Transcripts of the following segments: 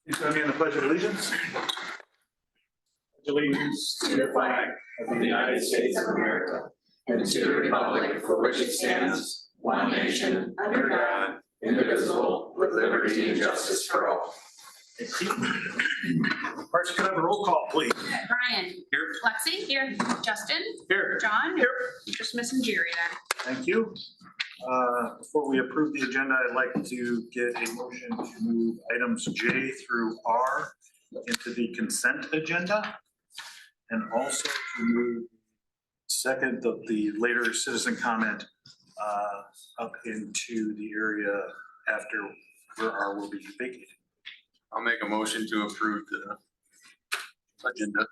Please join me in the pledge of allegiance. Allegiance to the flag of the United States of America and to the republic for which it stands, one nation, under God, indivisible, with liberty and justice for all. First, can I have a roll call, please? Brian. Here. Lexi. Here. Justin. Here. John. Here. Just missing Jerry then. Thank you. Before we approve the agenda, I'd like to get a motion to move items J through R into the consent agenda. And also to move second of the later citizen comment up into the area after where R will be vacated. I'll make a motion to approve the agenda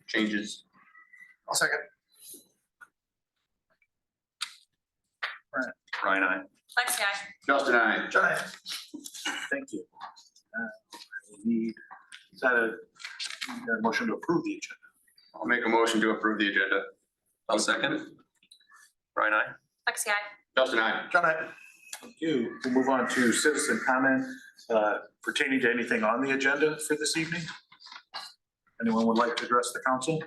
changes. I'll second. Brian, aye. Lexi, aye. Justin, aye. John. Thank you. I will need, is that a motion to approve the agenda? I'll make a motion to approve the agenda. I'll second. Brian, aye. Lexi, aye. Justin, aye. John, thank you. We'll move on to citizen comment pertaining to anything on the agenda for this evening. Anyone would like to address the council?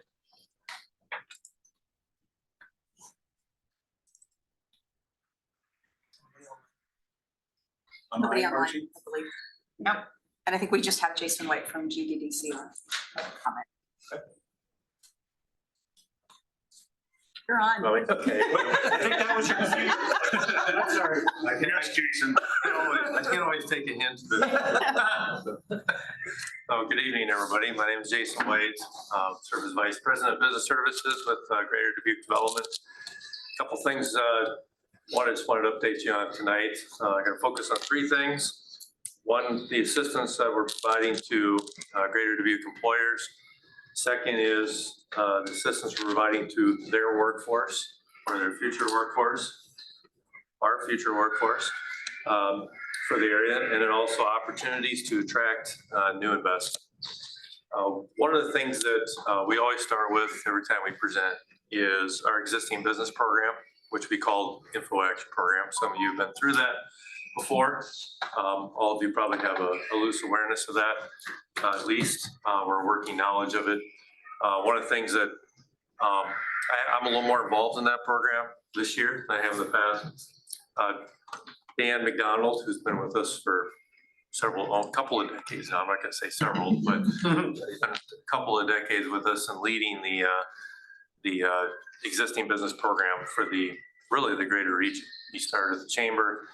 Nobody Online, online, Archie? I believe. Nope. And I think we just have Jason White from GDDC on comment. You're on. Okay. I think that was your cue. I'm sorry. Yes, Jason. I can't always take a hint. Oh, good evening, everybody. My name is Jason White, serve as Vice President of Business Services with Greater Dubuque Development. A couple things just wanted to update you on tonight. I'm going to focus on three things. One, the assistance that we're providing to Greater Dubuque employers. Second is the assistance we're providing to their workforce or their future workforce, our future workforce for the area, and then also opportunities to attract new investment. One of the things that we always start with every time we present is our existing business program, which we call Info Action Program. Some of you have been through that before. All of you probably have a loose awareness of that, at least, or working knowledge of it. One of the things that I'm a little more involved in that program this year than I have in the past. Dan McDonald, who's been with us for a couple of decades now, I'm not gonna say several, but he's been a couple of decades with us and leading the existing business program for really the greater region. He started at the chamber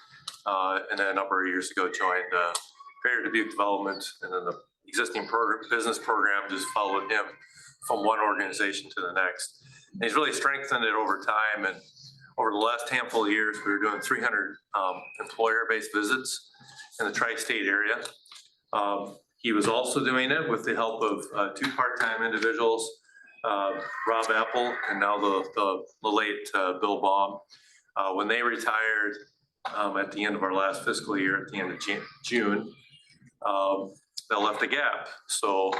and then a number of years ago joined Greater Dubuque Development, and then the existing business program just followed him from one organization to the next. And he's really strengthened it over time, and over the last handful of years, we were doing 300 employer-based visits in the tri-state area. He was also doing it with the help of two part-time individuals, Rob Apple and now the late Bill Baum. When they retired at the end of our last fiscal year, at the end of June, they left a gap. So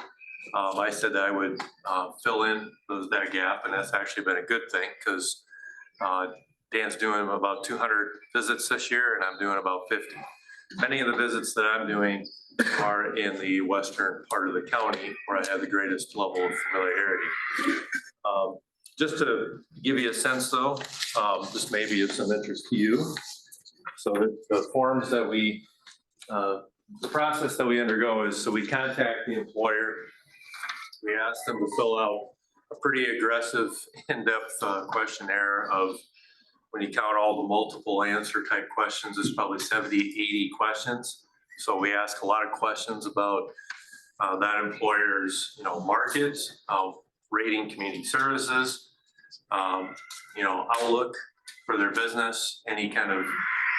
I said that I would fill in that gap, and that's actually been a good thing because Dan's doing about 200 visits this year, and I'm doing about 50. Many of the visits that I'm doing are in the western part of the county where I have the greatest level of familiarity. Just to give you a sense though, this may be of some interest to you. So the forms that the process that we undergo is, so we contact the employer. We ask them to fill out a pretty aggressive, in-depth questionnaire of, when you count all the multiple answer type questions, it's probably 70, 80 questions. So we ask a lot of questions about that employer's, market, rating community services, outlook for their business, any kind of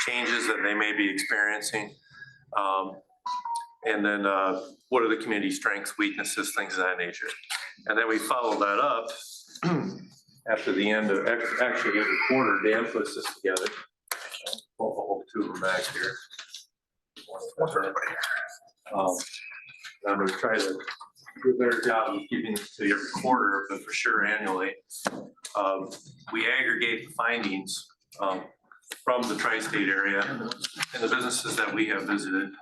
changes that they may be experiencing. And then what are the community strengths, weaknesses, things of that nature. And then we follow that up after the end of, actually every quarter, Dan puts this together. I'll hold two of them back here. I'm going to try to do a better job of keeping this to every quarter, but for sure annually. We aggregate the findings from the tri-state area and the businesses that we have visited.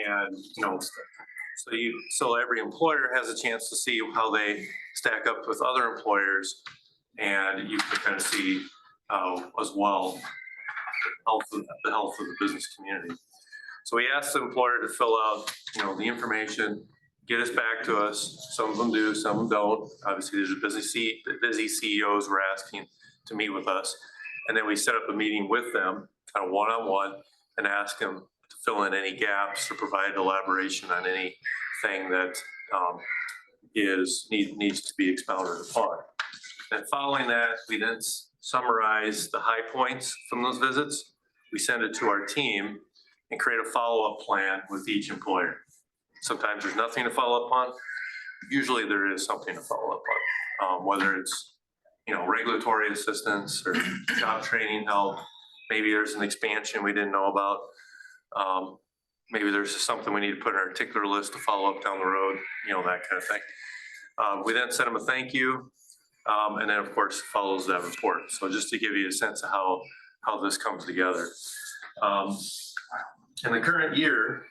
And, so every employer has a chance to see how they stack up with other employers. And you can kind of see as well, the health of the business community. So we asked the employer to fill out, the information, get us back to us. Some of them do, some of them don't. Obviously, there's busy CEOs were asking to meet with us. And then we set up a meeting with them, kind of one-on-one, and ask them to fill in any gaps or provide elaboration on anything that needs to be expounded upon. And following that, we then summarize the high points from those visits. We send it to our team and create a follow-up plan with each employer. Sometimes there's nothing to follow up on. Usually there is something to follow up on, whether it's, regulatory assistance or job training help. Maybe there's an expansion we didn't know about. Maybe there's just something we need to put in our particular list to follow up down the road, that kind of thing. We then send them a thank you. And then of course follows that report. So just to give you a sense of how this comes together. In the current year,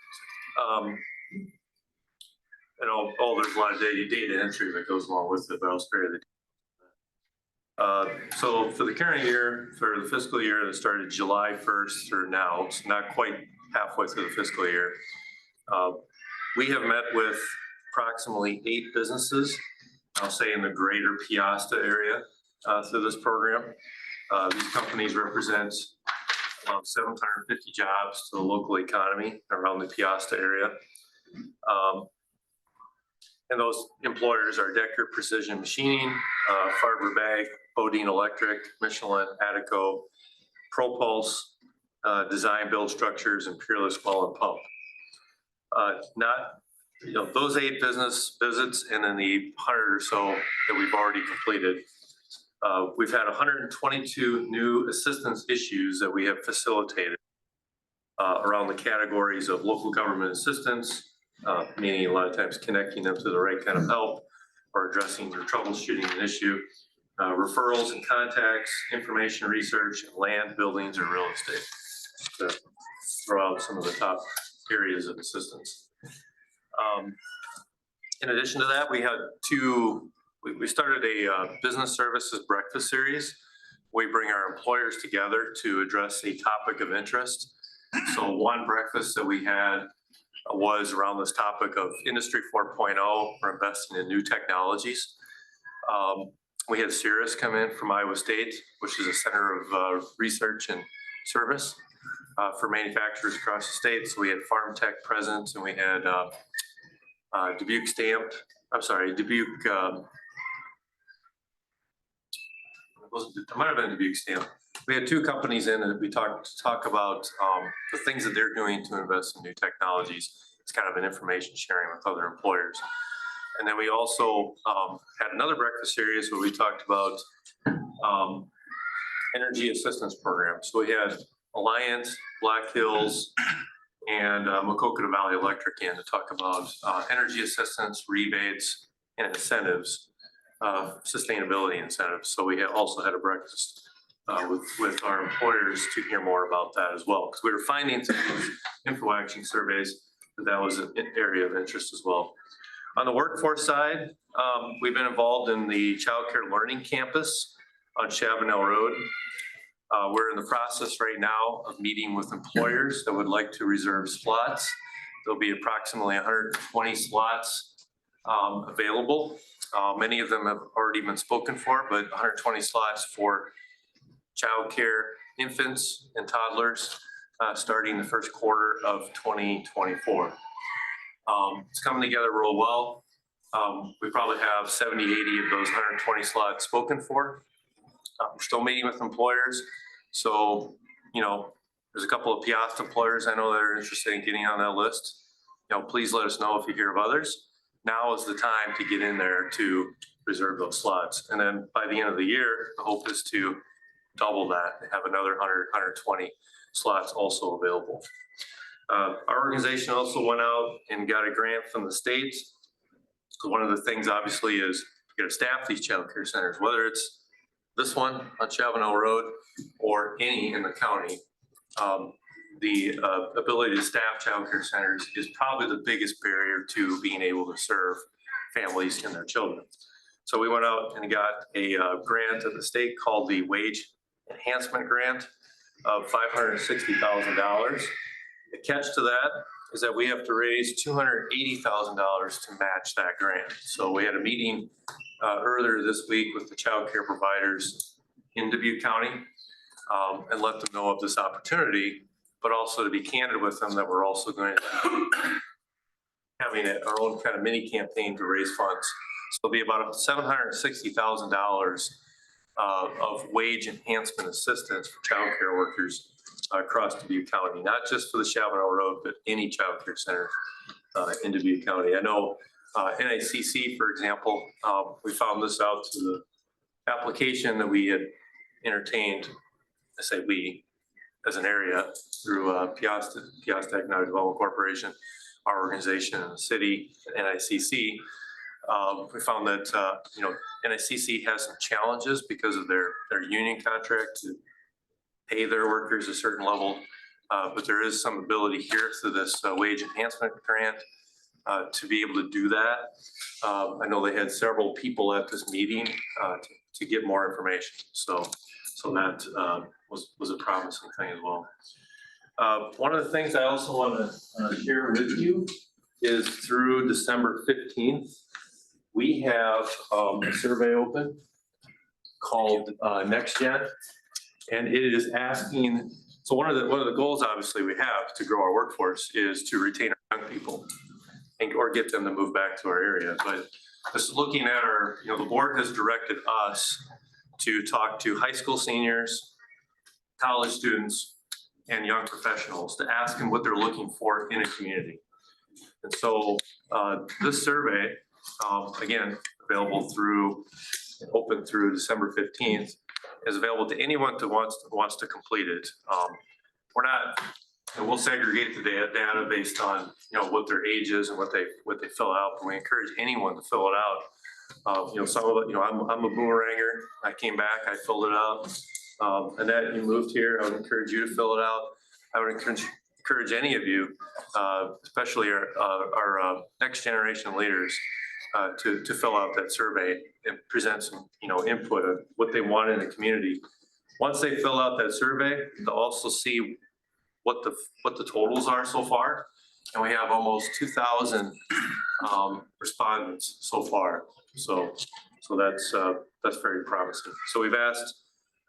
there's a lot of data entry that goes along with it, but I'll spare the. So for the current year, for the fiscal year that started July 1st through now, it's not quite halfway through the fiscal year. We have met with approximately 8 businesses, I'll say in the greater Piasta area through this program. These companies represent about 750 jobs to the local economy around the Piasta area. And those employers are Decker Precision Machining, Farber Bag, Bodine Electric, Michelin, Attico, Propulse, Design Build Structures, and Peerless Well and Pump. Those 8 business visits and then the 100 or so that we've already completed. We've had 122 new assistance issues that we have facilitated around the categories of local government assistance, meaning a lot of times connecting them to the right kind of help or addressing or troubleshooting an issue, referrals and contacts, information research, and land, buildings, or real estate. To throw out some of the top areas of assistance. In addition to that, we started a business services breakfast series. We bring our employers together to address a topic of interest. So one breakfast that we had was around this topic of Industry 4.0, or investing in new technologies. We had Cirrus come in from Iowa State, which is a center of research and service for manufacturers across the state. So we had Farm Tech present, and we had Dubuque, it might have been Dubuque Stamp. We had 2 companies in and we talk about the things that they're doing to invest in new technologies. It's kind of an information sharing with other employers. And then we also had another breakfast series where we talked about energy assistance programs. So we had Alliant, Black Hills, and Maquoketa Valley Electric in to talk about energy assistance, rebates, and incentives, sustainability incentives. So we also had a breakfast with our employers to hear more about that as well. Because we were finding through these info action surveys that was an area of interest as well. On the workforce side, we've been involved in the Child Care Learning Campus on Chabanel Road. We're in the process right now of meeting with employers that would like to reserve slots. There'll be approximately 120 slots available. Many of them have already been spoken for, but 120 slots for childcare infants and toddlers starting the first quarter of 2024. It's coming together real well. We probably have 70, 80 of those 120 slots spoken for. We're still meeting with employers. So, there's a couple of Piasta employers I know that are interested in getting on that list. Please let us know if you hear of others. Now is the time to get in there to reserve those slots. And then by the end of the year, the hope is to double that and have another 100, 120 slots also available. Our organization also went out and got a grant from the state. So one of the things obviously is you got to staff these child care centers, whether it's this one on Chabanel Road or any in the county. the ability to staff childcare centers is probably the biggest barrier to being able to serve families and their children. So we went out and got a grant at the state called the Wage Enhancement Grant of $560,000. The catch to that is that we have to raise $280,000 to match that grant. So we had a meeting earlier this week with the child care providers in Dubuque County and let them know of this opportunity, but also to be candid with them that we're also going to be having our own kind of mini campaign to raise funds. So it'll be about $760,000 of wage enhancement assistance for child care workers across Dubuque County, not just for the Chavano Road, but any child care center in Dubuque County. I know NICC, for example, we found this out to the application that we had entertained. I say we, as an area, through Piasta Economic Development Corporation, our organization in the city, NICC. We found that, NICC has some challenges because of their union contract to pay their workers a certain level. But there is some ability here through this wage enhancement grant to be able to do that. I know they had several people at this meeting to get more information. So that was a promising thing as well. One of the things I also want to share with you is through December 15th, we have a survey open called Next Gen, and it is asking. So one of the goals, obviously, we have to grow our workforce is to retain our young people or get them to move back to our area. But just looking at the board has directed us to talk to high school seniors, college students, and young professionals to ask them what they're looking for in a community. And so this survey, again, available open through December 15th, is available to anyone that wants to complete it. We'll segregate the data based on what their age is and what they fill out, but we encourage anyone to fill it out. Some of it, I'm a boomeranger. I came back, I filled it out. Annette, you moved here. I would encourage you to fill it out. I would encourage any of you, especially our next generation leaders, to fill out that survey and present some input of what they want in the community. Once they fill out that survey, they'll also see what the totals are so far, and we have almost 2,000 respondents so far. So that's very promising. So we've asked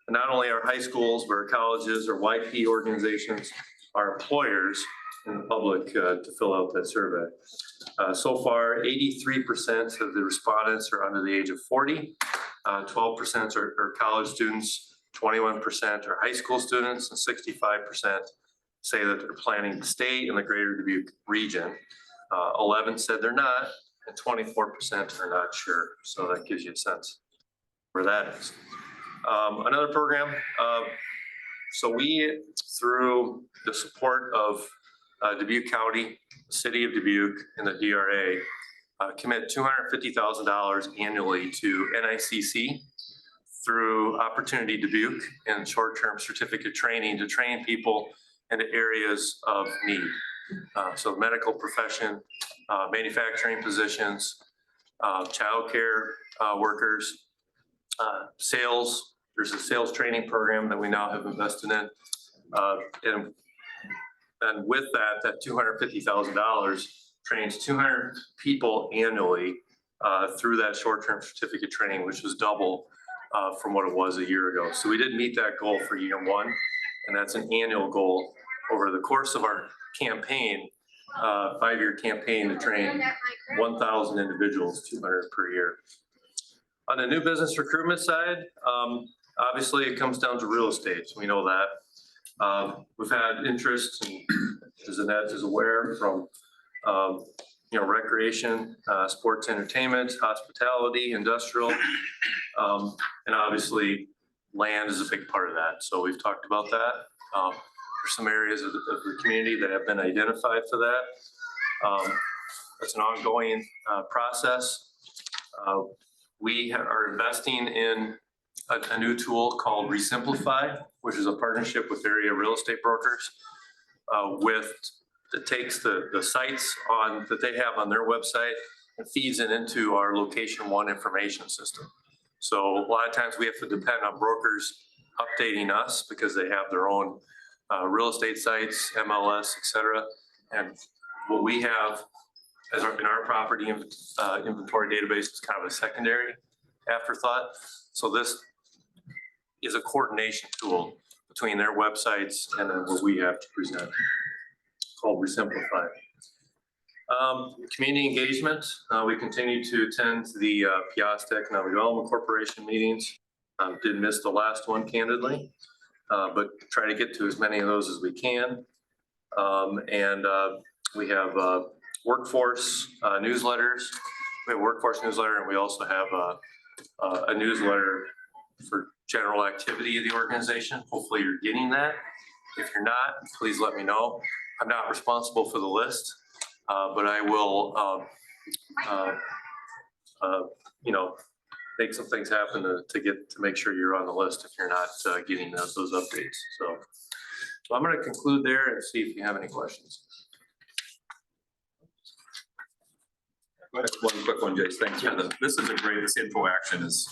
not only our high schools, but our colleges, our YP organizations, our employers, and the public to fill out that survey. So far, 83% of the respondents are under the age of 40, 12% are college students, 21% are high school students, and 65% say that they're planning to stay in the greater Dubuque region. 11 said they're not, and 24% are not sure. So that gives you a sense where that is. Another program, so we, through the support of Dubuque County, the City of Dubuque, and the DRA, commit $250,000 annually to NICC through Opportunity Dubuque and short-term certificate training to train people into areas of need. So medical profession, manufacturing positions, childcare workers, sales. There's a sales training program that we now have invested in. And with that $250,000 trains 200 people annually through that short-term certificate training, which was double from what it was a year ago. So we did meet that goal for year one, and that's an annual goal over the course of our campaign, 5-year campaign to train 1,000 individuals, 200 per year. On the new business recruitment side, obviously it comes down to real estate. We know that. We've had interest, and as Annette is aware, from recreation, sports, entertainment, hospitality, industrial, and obviously land is a big part of that. So we've talked about that. There's some areas of the community that have been identified for that. It's an ongoing process. We are investing in a new tool called Resimplify, which is a partnership with area real estate brokers. that takes the sites that they have on their website and feeds it into our Location One information system. So a lot of times we have to depend on brokers updating us because they have their own real estate sites, MLS, et cetera. And what we have in our property inventory database is kind of a secondary afterthought. So this is a coordination tool between their websites and then what we have to present, called Resimplify. Community engagement, we continue to attend the Piasta Economic Development Corporation meetings. Did miss the last one candidly, but try to get to as many of those as we can. We have workforce newsletters. We have a workforce newsletter, and we also have a newsletter for general activity of the organization. Hopefully you're getting that. If you're not, please let me know. I'm not responsible for the list, but I will, make some things happen to make sure you're on the list if you're not getting those updates. So I'm going to conclude there and see if you have any questions. One quick one, Jace. Thanks for this info action is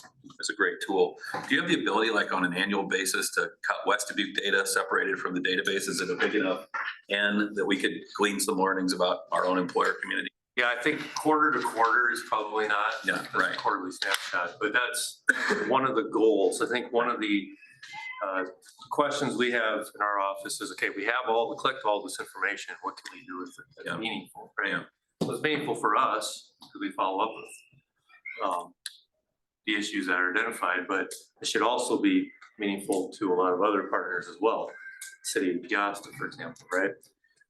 a great tool. Do you have the ability, like on an annual basis, to cut West Dubuque data separated from the database? Is it a big enough N that we could glean some learnings about our own employer community? Yeah, I think quarter to quarter is probably not. Yeah, right. Quarterly snapshot, but that's one of the goals. I think one of the questions we have in our office is, okay, we have collect all this information. What can we do with it? That's meaningful, right? Yeah. So it's meaningful for us because we follow up with the issues that are identified, but it should also be meaningful to a lot of other partners as well. City of Piasta, for example, right?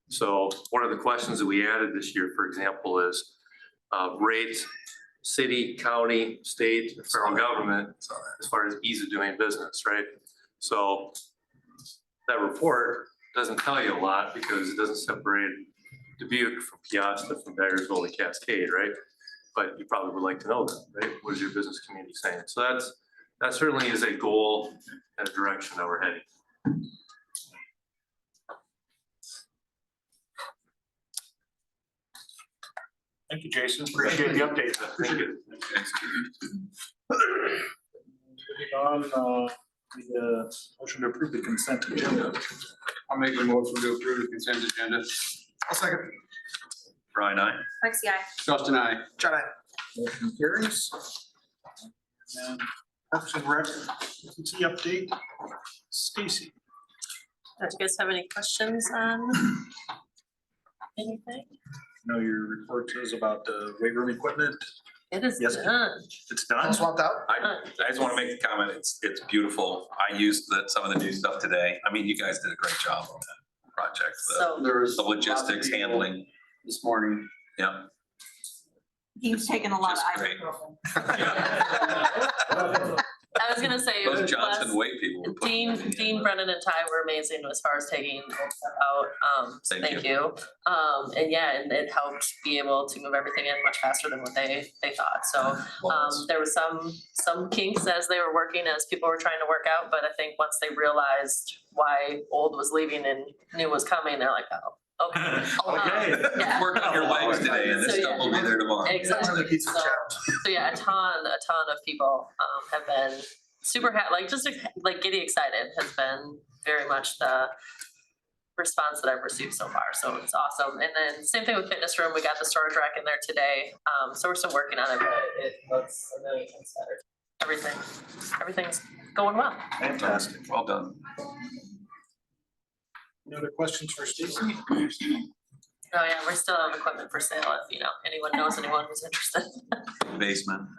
So one of the questions that we added this year, for example, is rate city, county, state, and federal government as far as ease of doing business, right? So that report doesn't tell you a lot because it doesn't separate Dubuque from Piasta, from Dyersville to Cascade, right? But you probably would like to know that, right? What is your business community saying? So that certainly is a goal and a direction that we're heading. Thank you, Jason. Appreciate the update. Thank you. Moving on, the motion to approve the consent agenda. I'll make a motion to approve the consent agenda. I'll second. Brian, aye. Lexi, I. Justin, I. John, aye. Motion carries. And Parks and Rec, see update. Stacy. Do you guys have any questions on anything? Know your report is about the weight room equipment. It is Yes. done. It's done. Swapped out. I just want to make a comment. It's beautiful. I used some of the new stuff today. I mean, you guys did a great job on that project. So There was The logistics, handling. this morning. Yeah. He's taken a lot of Just great. ibuprofen. I was gonna say, Those Johnson weight people. were putting it in. Dean, Brennan and Ty were amazing as far as taking out, so Thank thank you. And it helped be able to move everything in much faster than what they thought, so. There was some kinks as they were working, as people were trying to work out, but I think once they realized why old was leaving and new was coming, they're like, oh, okay. Okay. Yeah. Work on your legs today and this So, stuff will be there tomorrow. Exactly. So yeah, a ton of people have been super happy, just like giddy excited has been very much the response that I've received so far. So it's awesome. And then same thing with fitness room. We got the storage rack in there today. So we're still working on it, but it looks a million times better. Everything's going well. Fantastic. Well done. Any other questions for Stacy? Oh yeah, we still have equipment for sale if anyone knows anyone who's interested. Basement.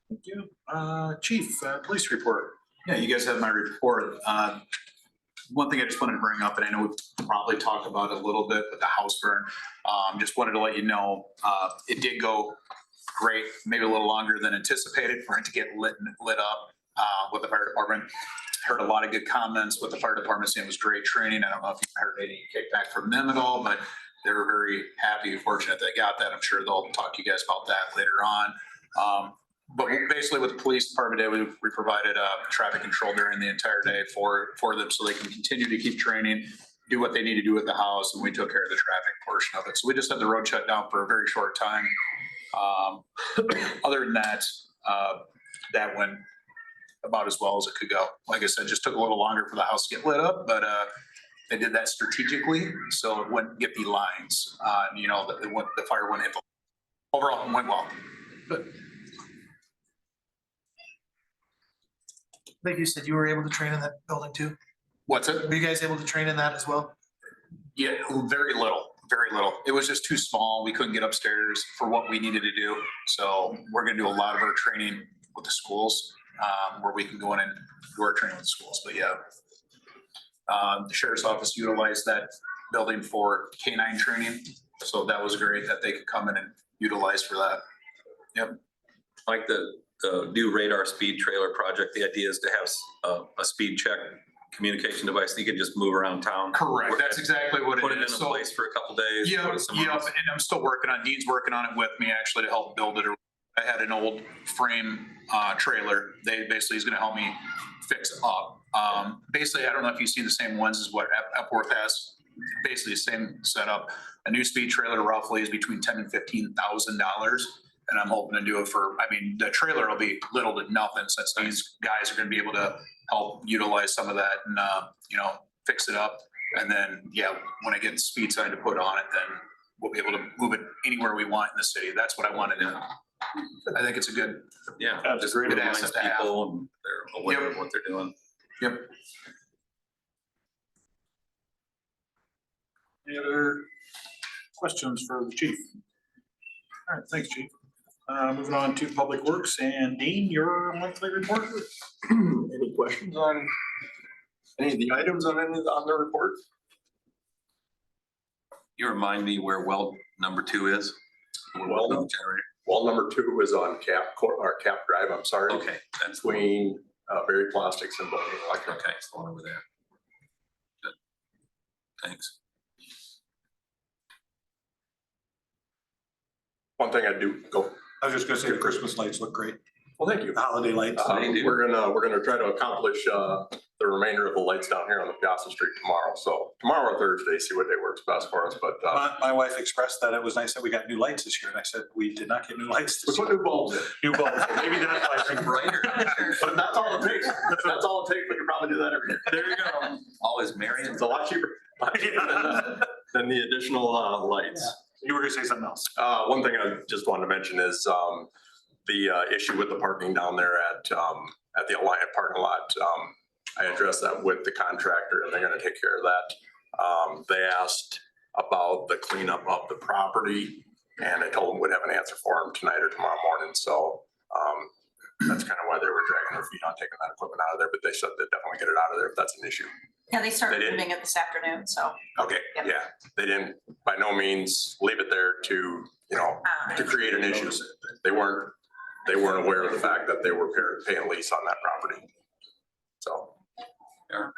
Thank you. Chief, police report. Yeah, you guys have my report. One thing I just wanted to bring up, and I know we've probably talked about it a little bit with the house burn. Just wanted to let you know, it did go great, maybe a little longer than anticipated for it to get lit up with the fire department. Heard a lot of good comments with the fire department saying it was great training. I don't know if you've heard any kickback from them at all, but they were very happy and fortunate they got that. I'm sure they'll talk to you guys about that later on. But basically with the police department day, we provided traffic control during the entire day for them so they can continue to keep training, do what they need to do at the house, and we took care of the traffic portion of it. So we just had the road shut down for a very short time. Other than that, that went about as well as it could go. Like I said, just took a little longer for the house to get lit up, but they did that strategically, so it wouldn't get the lines, you know, the fire wouldn't hit the, overall, it went well. I think you said you were able to train in that building too. What's it? Were you guys able to train in that as well? Yeah, very little, very little. It was just too small. We couldn't get upstairs for what we needed to do. So we're gonna do a lot of our training with the schools, where we can go in and do our training with the schools, but yeah. The sheriff's office utilized that building for K-9 training, so that was great that they could come in and utilize for that. Yep. Like the new radar speed trailer project, the idea is to have a speed check communication device that you can just move around town. Correct. That's exactly what Put it it in is. a So, place for a couple days. yeah, put it somewhere yeah, else. and I'm still working on, Dean's working on it with me actually to help build it. I had an old frame trailer. They basically is gonna help me fix up. Basically, I don't know if you've seen the same ones as what Epworth has. Basically the same setup. A new speed trailer roughly is between $10,000 and $15,000. And I'm hoping to do it for, I mean, the trailer will be little to nothing since these guys are gonna be able to help utilize some of that and, you know, fix it up. And then, yeah, when I get the speed sign to put on it, then we'll be able to move it anywhere we want in the city. That's what I want to do. I think it's a good, Yeah, That's just great reminds asset to have. people and they're aware Yep. of what they're doing. yep. Any other questions for the chief? All right, thanks, chief. Moving on to Public Works, and Dean, your monthly report? Any questions on any of the items on on the report? You remind me where well number 2 is? Well, Generator. well, number 2 is on Cap Drive, I'm sorry. Okay, that's the one. Between Berry Plastics and Bohemian Electric. Okay, it's the one over there. Good. Thanks. One thing I do, go, I was just gonna say the Christmas lights look great, well, thank you. the holiday lights. They do. We're gonna try to accomplish the remainder of the lights down here on the Piazza Street tomorrow. So tomorrow or Thursday, see what day works best for us, but My wife expressed that it was nice that we got new lights this year, and I said, we did not get new lights we this put year. new bulbs in. New bulbs, maybe that's why I think Brighter. But that's all it takes. That's all it takes. We can probably do that every year. There you go. Always merry and It's a lot cheaper than the additional lights. You were gonna say something else. One thing I just wanted to mention is the issue with the parking down there at the Alliant parking lot. I addressed that with the contractor and they're gonna take care of that. They asked about the cleanup of the property and I told them we'd have an answer for them tonight or tomorrow morning. So that's kind of why they were dragging their feet on taking that equipment out of there, but they said they'd definitely get it out of there if that's an issue. Yeah, they started They didn't. moving it this afternoon, so. Okay, Yep. yeah, they didn't by no means leave it there to, you know, to create an issue. They weren't aware of the fact that they were paying lease on that property. So, I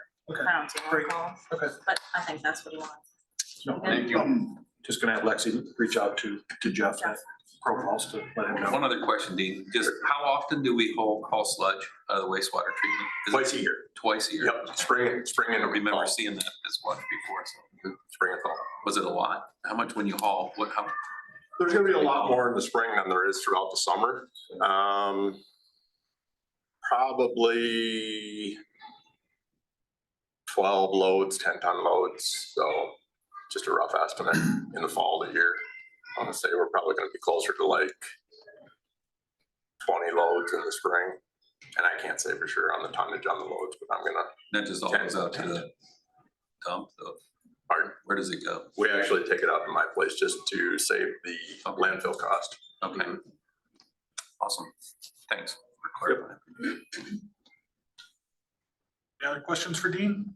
don't see Great. one call. Okay. But I think that's what he wants. No, Thank you. Just gonna have Lexi reach out to Jeff at Provost to let him know. One other question, Dean, just how often do we haul sludge out of the wastewater treatment? Is it twice a year. Twice a year? Yep, spring I and don't remember fall. seeing that as much before, so Spring and fall. was it a lot? How much when you haul? How? There's gonna be a lot more in the spring than there is throughout the summer. Probably 12 loads, 10-ton loads, so just a rough estimate in the fall of the year. I want to say we're probably gonna be closer to like 20 loads in the spring. And I can't say for sure on the tonnage on the loads, but I'm gonna, That just all goes out to the dump, though. pardon, Where does it go? we actually take it out in my place just to save the landfill cost. Okay. Awesome. Thanks for clarifying. Any other questions for Dean?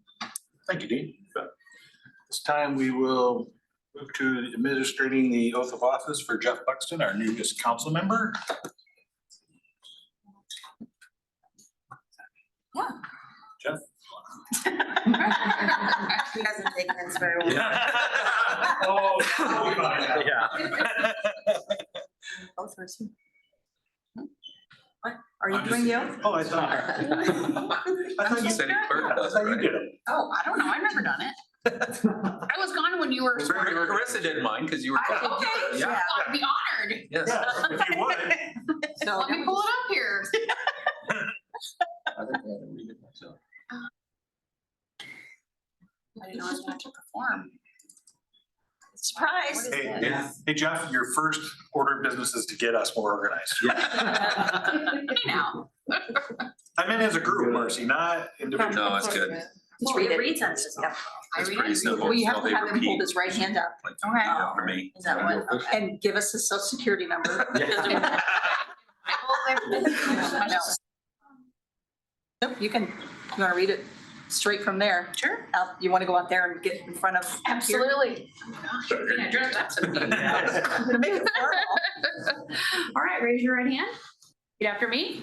Thank you, Dean. This time we will move to administering the oath of office for Jeff Buxton, our newest council member. Yeah. Jeff? He hasn't taken this very well. Oh, Yeah. Both of us. bring you? Oh, I thought. I thought you City clerk does I it, thought you right? did it. Oh, I don't know, I've never done it. I was gone when you were sworn in. Carissa didn't mind because you were. Okay, Yeah. I'd be honored. Yes. Yeah, if you would. So Let me pull it up here. I didn't know I was gonna have to perform. Surprise. Hey, hey Jeff, your first order of business is to get us more organized. Hey now. I meant as a group, Marcy, not individually. No, it's good. Just read it. Reads on this. Yep. I It's read pretty it. simple. Well, you have How to they have him hold repeat. his right hand up Okay. For me. Is that what? Okay. and give us his social security number. Nope, you wanna read it straight from there? Sure. You wanna go out there and get in front of? here? Absolutely. Gosh, you're gonna dress up some. I'm gonna make it formal. All right, raise your right hand. Repeat after me.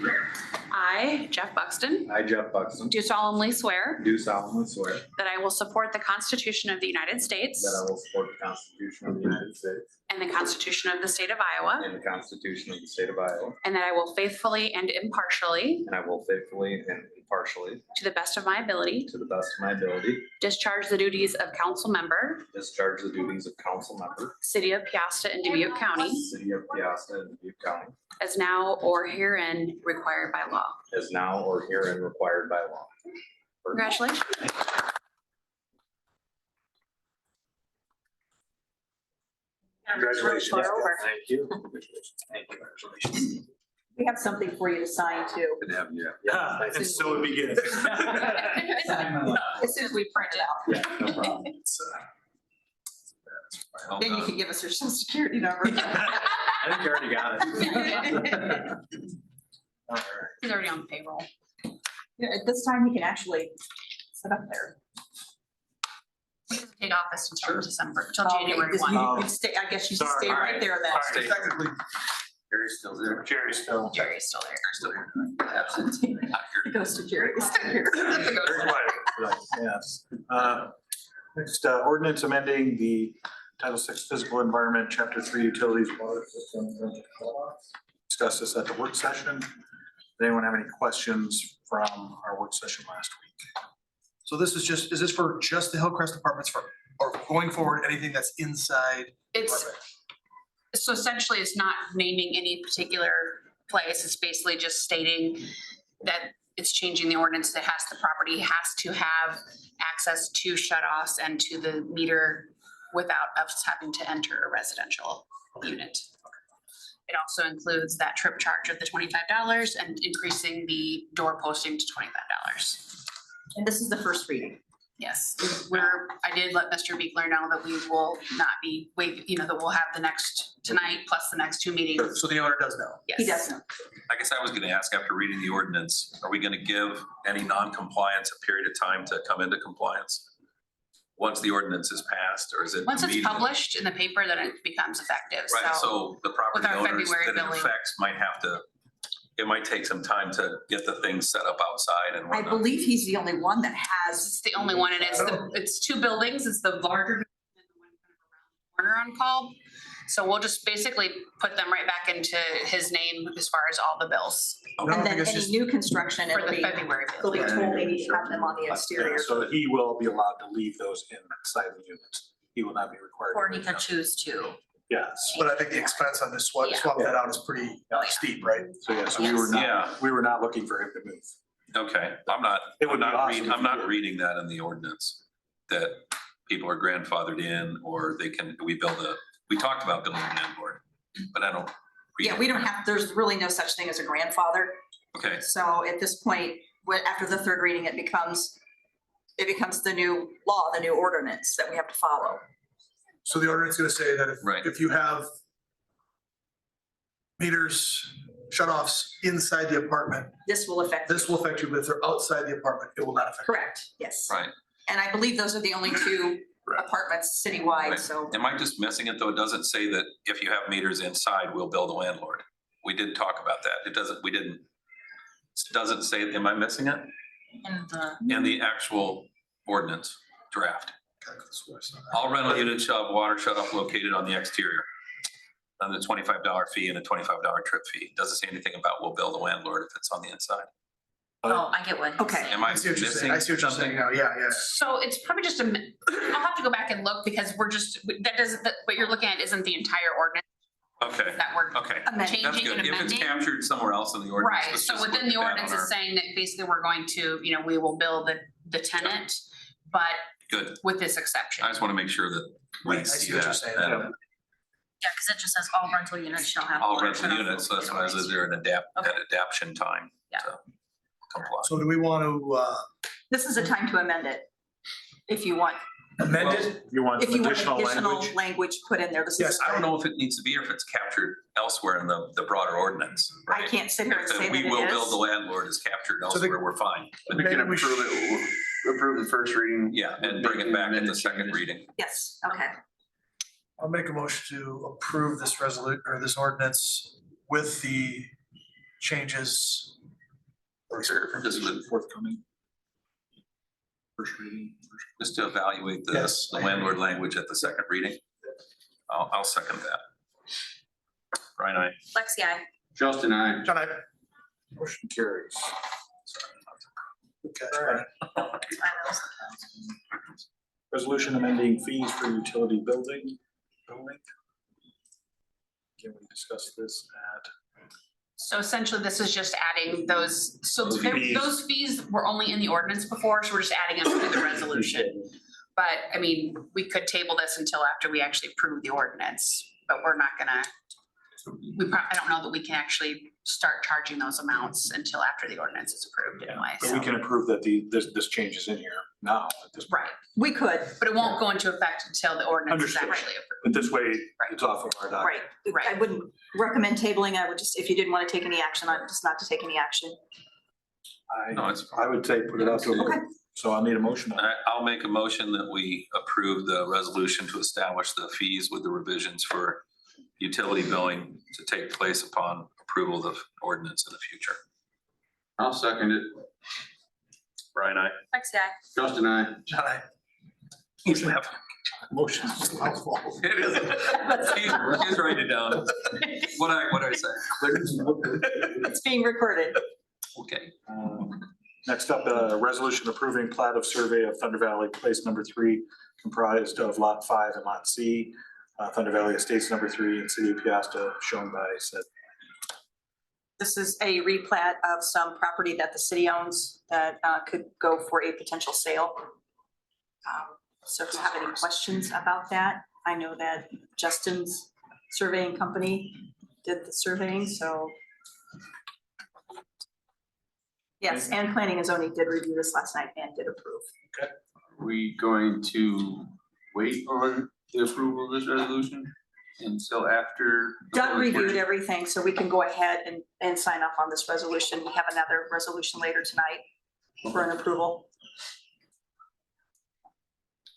I, Jeff Buxton, I, Jeff Buxton, do solemnly swear do solemnly swear that I will support the Constitution of the United States that I will support the Constitution of the United States and the Constitution of the State of Iowa, and the Constitution of the State of Iowa, and that I will faithfully and impartially, and I will faithfully and impartially, to the best of my ability, to the best of my ability, discharge the duties of council member, discharge the duties of council member, City of Piasta and Dubuque County, City of Piasta and Dubuque County, as now or herein required by law. as now or herein required by law. Congratulations. Congratulations. Far over. Thank you. Congratulations. We have something for you to sign too, Good to have you. Yeah, and so it begins. as soon as we print it out. Yeah, no problem. Then you can give us your social security number. I think you already got it. All right. He's already on payroll. Yeah, at this time, you can actually sit up there. He doesn't take office until December, until Okay, January this- 1. you can stay, I guess you just Sorry. stay right there then. Sorry. Technically, Jerry's still there. Jerry's still. Jerry's still there. Jerry's still here. Absentee. Not here. It goes to Jerry. It's still here. Very quiet. Yes. Next, ordinance amending the Title VI Physical Environment, Chapter 3 Utilities, Water Systems. and Discussed this at the work session. Does anyone have any questions from our work session last week? so this is this for just the Hillcrest apartments or going forward, anything that's inside? It's, so essentially it's not naming any particular place. It's basically just stating that it's changing the ordinance that the property has to have access to shut-offs and to the meter without us having to enter a residential unit. It also includes that trip charge of the $25 and increasing the door posting to $25. And this is the first reading. Yes, I did let Mr. Beekler know that we will not be that we'll have the next tonight plus the next two meetings. So the owner does know. Yes. He does know. I guess I was gonna ask, after reading the ordinance, are we gonna give any non-compliance a period of time to come into compliance? Once the ordinance is passed, or is it? Once it's immediate? published in the paper, then it becomes effective. Right, So so the property our owners February that it billing. affects might have to, it might take some time to get the things set up outside and I whatnot. believe he's the only one that has, it's the only one, and it's two buildings. It's the larger and the one kind of around the corner on Call. So we'll just basically put them right back into his name as far as all the bills I and don't then think it's any just, new construction, for it'll the be, February they'll bill. be told they need to have them on the exterior. So he will be allowed to leave those inside the units. He will not be required. to Or he move could them. choose to. Yes. but I think the expense on this swap that out is pretty Oh, yeah. steep, right? So yes, we Yes. were Yeah. not, we were not looking for him to move. Okay, I'm not, It would I'm be not awesome reading, if I'm you not did. reading that in the ordinance. That people are grandfathered in, or we talked about building a landlord, but I don't. read Yeah, it. we don't have, there's really no such thing as a grandfather. Okay, So at this point, after the third reading, it becomes the new law, the new ordinance that we have to follow. So the ordinance is gonna say that Right. if you have meters, shut-offs inside the apartment, This will affect. this will affect you, but if they're outside the apartment, it will not affect you. Correct, yes. right. And I believe those are the only two apartments citywide, Right. so. Am I just missing it though? It doesn't say that if you have meters inside, we'll build a landlord. We did talk about that. It doesn't say, am I missing it? In the actual ordinance draft. All rental units shall have water shut off located on the exterior. on the $25 fee and a $25 trip fee. Doesn't say anything about will bill the landlord if it's on the inside. Oh, I get what. Okay. Am I I see what you're saying. missing? I see what you're saying now. Yeah, yeah. So it's probably just I'll have to go back and look because we're just, what you're looking at isn't the entire ordinance Okay, that we're okay. Amendment. That's changing and good. If it's amending. captured somewhere else in the ordinance. Right, let's so just within look the at that ordinance on is our- saying that basically we're going to, we will bill the tenant, but Good. with this exception. I just want to make sure that Right, we I see see what you're that. saying. and Yeah. Yeah, because it just says all rental units shall have. All water rental shut-off units, so that's why I said there an an adaption time Yeah. to comply. So do we want to This is a time to amend it. If you want, amend it? You want if some you want additional additional language? language put in there, this Yes. is, I don't know if it needs to be or if it's captured elsewhere in the broader ordinance. I right? can't sit here and If the say that we will it bill the is. landlord is captured So the- elsewhere, we're fine. We can Maybe we approve it, approve the first reading. Yeah, and bring it back in the Amended second changes. reading. Yes, okay. I'll make a motion to approve this or this ordinance with the changes. Just with- Forthcoming. First reading. Just to evaluate the Yes. the landlord language at the second reading. I'll second that. Brian, I. Lexi, I. Justin, I. John, I, Motion carries. okay. Resolution amending fees for utility building. Can we discuss this at? So essentially, this is just adding those, so Those fees. those fees were only in the ordinance before, so we're just adding them to the resolution. But I mean, we could table this until after we actually approve the ordinance, but we're not gonna. I don't know that we can actually start charging those amounts until after the ordinance is approved anyway, But so. we can approve that this change is in here now at this point. Right, We could, but it won't go into effect until the ordinance is Understood. actually approved. But this way, it's off of our docket. right. I wouldn't recommend tabling. I would just, if you didn't want to take any action, I would just not to take any action. No, it's. I would say put it out to a vote. Okay. So I'll need a motion on it. I'll make a motion that we approve the resolution to establish the fees with the revisions for utility billing to take place upon approval of the ordinance in the future. I'll second it. Brian, I. Lexi, I. Justin, I. John, I. Usually have. Motion. It is. He's writing it down. What I say? It's being recorded. Okay. Next up, a resolution approving plat of survey of Thunder Valley Place number 3 comprised of lot 5 and lot C, Thunder Valley Estates number 3 and City of Piasta shown by said. This is a replat of some property that the city owns that could go for a potential sale. So if you have any questions about that, I know that Justin's surveying company did the surveying, so. Yes, and planning and zoning did review this last night and did approve. Are we going to wait on the approval of this resolution until after? the Doug public reviewed hearing? everything, so we can go ahead and sign off on this resolution. We have another resolution later tonight for an approval.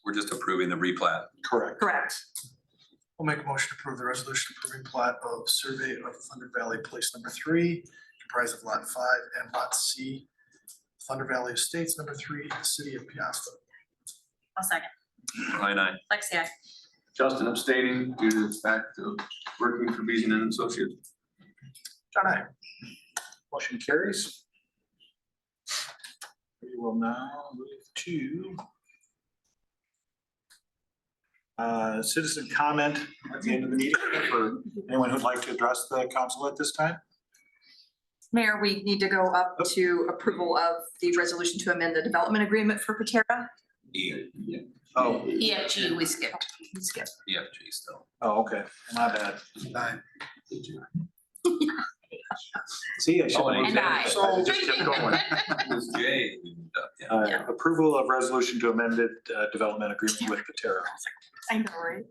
We're just approving the replat. Correct. Correct. We'll make a motion to approve the resolution approving plat of survey of Thunder Valley Place number 3, comprised of lot 5 and lot C, Thunder Valley Estates number 3, the City of Piasta. I'll second. Brian, I. Lexi, I. Justin abstaining due to the fact of working for Beason and Associates. John, I. Motion carries. We will now move to citizen comment at the end of the meeting for anyone who'd like to address the council at this time. Mayor, we need to go up to approval of the resolution to amend the development agreement for Patera. E, Oh, EFG, we skipped. Skip. EFG still. oh, okay, my bad. Nine. See, I should. Oh, And I. I just kept going. It was J. Yeah. Approval of resolution to amended development agreement with Patera. I know, right?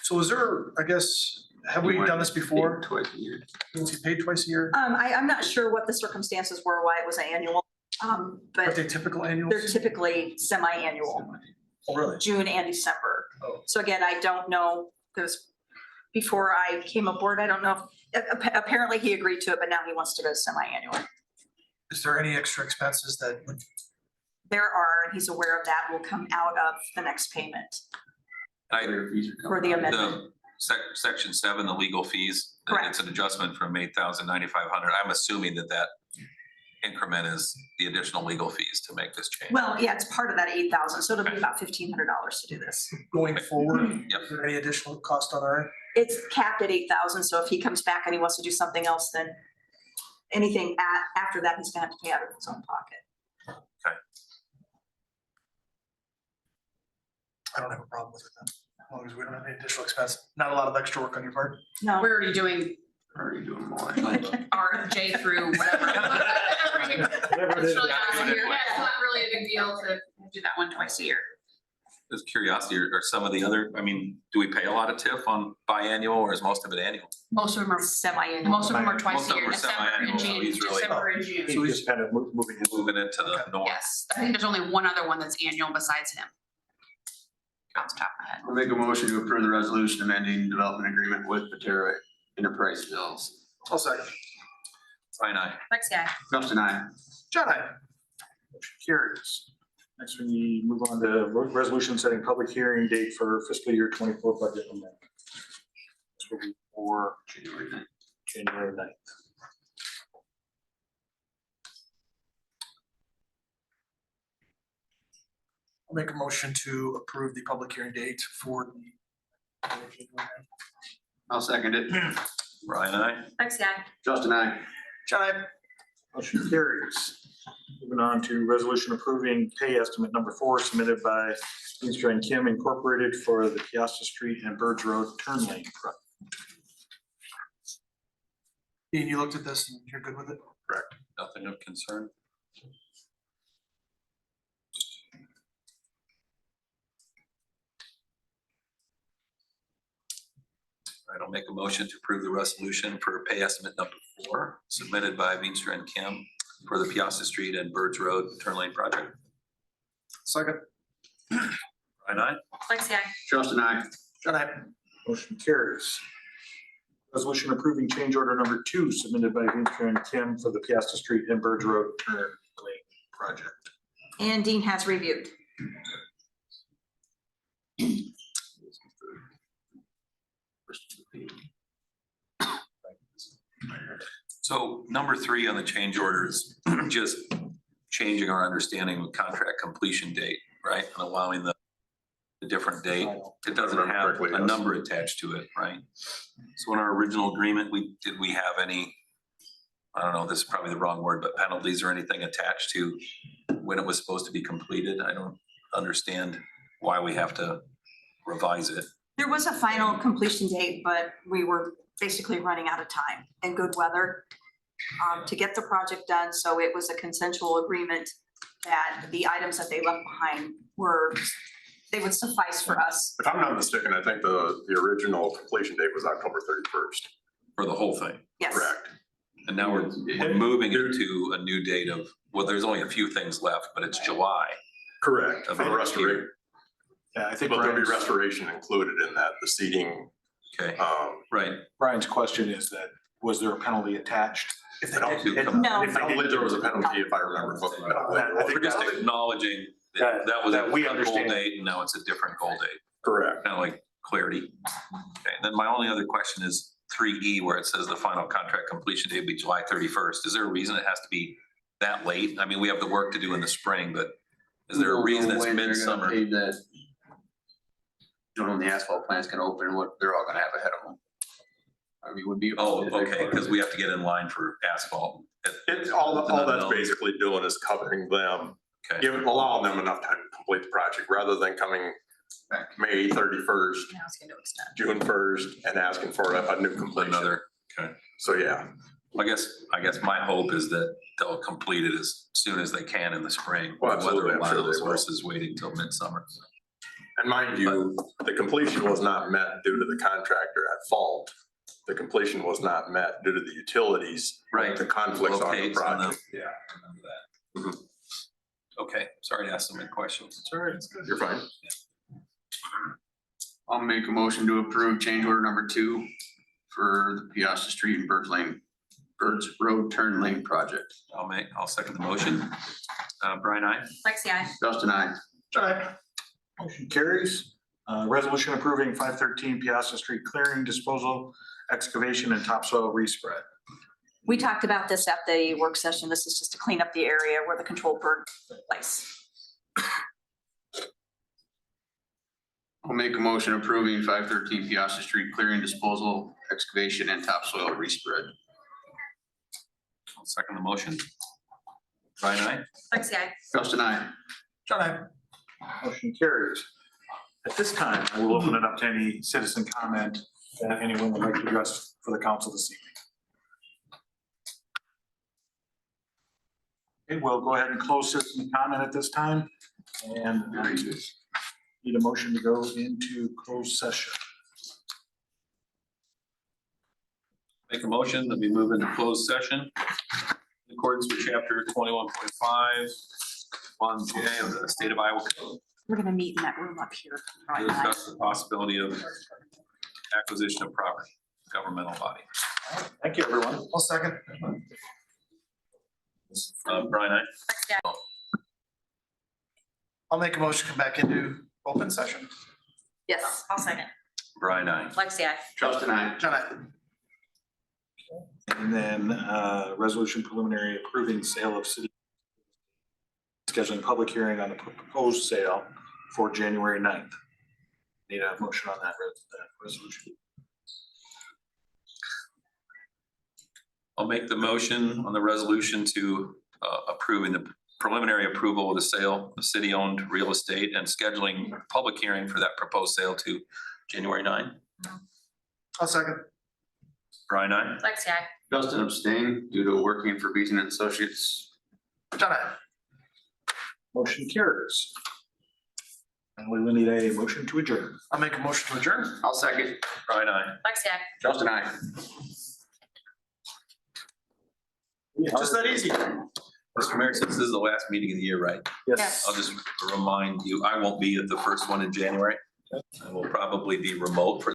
So is there, I guess, have we done this before? Twice a year. Was he paid twice a year? I'm not sure what the circumstances were, why it was annual, Are but they typical they're annuals? typically semi-annual, Oh, really? June and December. Oh. So again, I don't know, because before I came aboard, I don't know, apparently he agreed to it, but now he wants to go semi-annual. Is there any extra expenses that would, There are, and he's aware of that, will come out of the next payment I, for the amendment. section 7, the legal fees. Correct. It's an adjustment from 8,9,500. I'm assuming that increment is the additional legal fees to make this change. Well, yeah, it's part of that 8,000, so it'll be about $1,500 to do this. Going forward, Yep. is there any additional cost on our end? It's capped at 8,000, so if he comes back and he wants to do something else, then anything after that, he's gonna have to pay out of his own pocket. I don't have a problem with it then, as long as we don't have any additional expense, not a lot of extra work on your part. No, We're already doing Already doing more. R, J through whatever. Whatever it is. It's really not a year. Yeah, it's not really a big deal to do that one twice a year. Just curiosity, are some of the other, I mean, do we pay a lot of TIF on biannual or is most of it annual? Most of them are, semi-annual. most of them are twice Most a of year, them are December and semi-annual, so June, he's really- December and June. He's just kind of moving it. Moving into the north. Yes, I think there's only one other one that's annual besides him. Off the top of my head. I'll make a motion to approve the resolution amending development agreement with Patera Enterprise Mills. I'll second. Brian, aye. Lexi, aye. Justin, I. John, I. Motion carries. Next, we move on to resolution setting public hearing date for fiscal year 24 budget amendment. This will be for January 9th. January 9th. I'll make a motion to approve the public hearing date for the. I'll second it. Brian, aye. Lexi, aye. Justin, I. John, I. Motion carries. Moving on to resolution approving pay estimate number 4 submitted by Steenstra and Kim Incorporated for the Piasta Street and Birds Road turn lane project. Dean, you looked at this and you're good with it? Nothing of concern. All right, I'll make a motion to approve the resolution for pay estimate number 4 submitted by Veenstra and Kim for the Piasta Street and Birds Road turn lane project. Second. Brian, aye. Lexi, aye. Justin, I. John, I. Motion carries. Resolution approving change order number 2 submitted by Veenstra and Kim for the Piasta Street and Birds Road turn lane project. And Dean has reviewed. So number 3 on the change orders, just changing our understanding of contract completion date, right? And allowing the different date. It doesn't have Correctly, a yes. number attached to it, right? So in our original agreement, did we have any, I don't know, this is probably the wrong word, but penalties or anything attached to when it was supposed to be completed? I don't understand why we have to revise it. There was a final completion date, but we were basically running out of time and good weather to get the project done. So it was a consensual agreement that the items that they left behind they would suffice for us. If I'm not mistaken, I think the original completion date was October 31st. For the whole thing. Yes. Correct. And now we're moving it to a new date of, well, there's only a few things left, but it's July. Correct. Of For next restoration, Yeah, I think but there'll be Brian's, restoration included in that, the seating. Okay, Um, right. Brian's question is that, was there a penalty attached? If they I don't- did- if- No. if they I don't believe did- there was a penalty if I remember correctly. I think We're just that- acknowledging That- that was that we a goal understand. date and now it's a different goal date, Correct. kind of like clarity. Okay, then my only other question is 3E where it says the final contract completion date will be July 31st. Is there a reason it has to be that late? I mean, we have the work to do in the spring, but is there a reason it's midsummer? That, you don't know when the asphalt plant's gonna open and what they're all gonna have ahead of them. I mean, would be. Oh, okay, because we have to get in line for asphalt. It's all that's basically doing is covering them, Okay, allowing them enough time to complete the project rather than coming Back. May 31st, Now it's going to extend. June 1st and asking for a new completion. another, okay. So, yeah. I guess my hope is that they'll complete it as soon as they can in the spring. Well, when weather absolutely, I'm sure allows, they will. versus waiting till midsummer. And mind you, the completion was not met due to the contractor at fault. The completion was not met due to the utilities. Right. The conflicts on the Locates on the- project. Yeah. Remember that. Okay, sorry to ask so many questions. It's all right, it's good. You're fine. I'll make a motion to approve change order number 2 for the Piasta Street and Birds Road turn lane project. I'll second the motion. Brian, aye. Lexi, aye. Justin, I. All right. Motion carries. Resolution approving 513 Piazza Street clearing, disposal, excavation, and topsoil respread. We talked about this at the work session. This is just to clean up the area where the controlled burn took place. I'll make a motion approving 513 Piazza Street clearing, disposal, excavation, and topsoil respread. I'll second the motion. Brian, aye. Lexi, I. Justin, I. John, I. Motion carries. At this time, I will open it up to any citizen comment that anyone would like to address for the council this evening. Okay, we'll go ahead and close citizen comment at this time and need a motion to go into closed session. Make a motion that we move into closed session in accordance with chapter 21.5, 1J of the state of Iowa code. We're gonna meet in that room up here. To discuss the possibility of acquisition of property, governmental body. Thank you, everyone. I'll second. Brian, aye. Lexi, I. I'll make a motion to come back into open session. Yes, I'll second. Brian, aye. Lexi, I. Justin, I. John, I. And then resolution preliminary approving sale of city. Scheduling public hearing on the proposed sale for January 9th. Need a motion on that resolution. I'll make the motion on the resolution to approving the preliminary approval of the sale of city-owned real estate and scheduling a public hearing for that proposed sale to January 9. I'll second. Brian, aye. Lexi, I. Justin abstained due to working for Beaton and Associates. John, I. Motion carries. And we will need a motion to adjourn. I'll make a motion to adjourn. I'll second. Brian, aye. Lexi, I. Justin, I. Just that easy. Mr. Mayor, since this is the last meeting of the year, right? Yes. I'll just remind you, I won't be at the first one in January. I will probably be remote for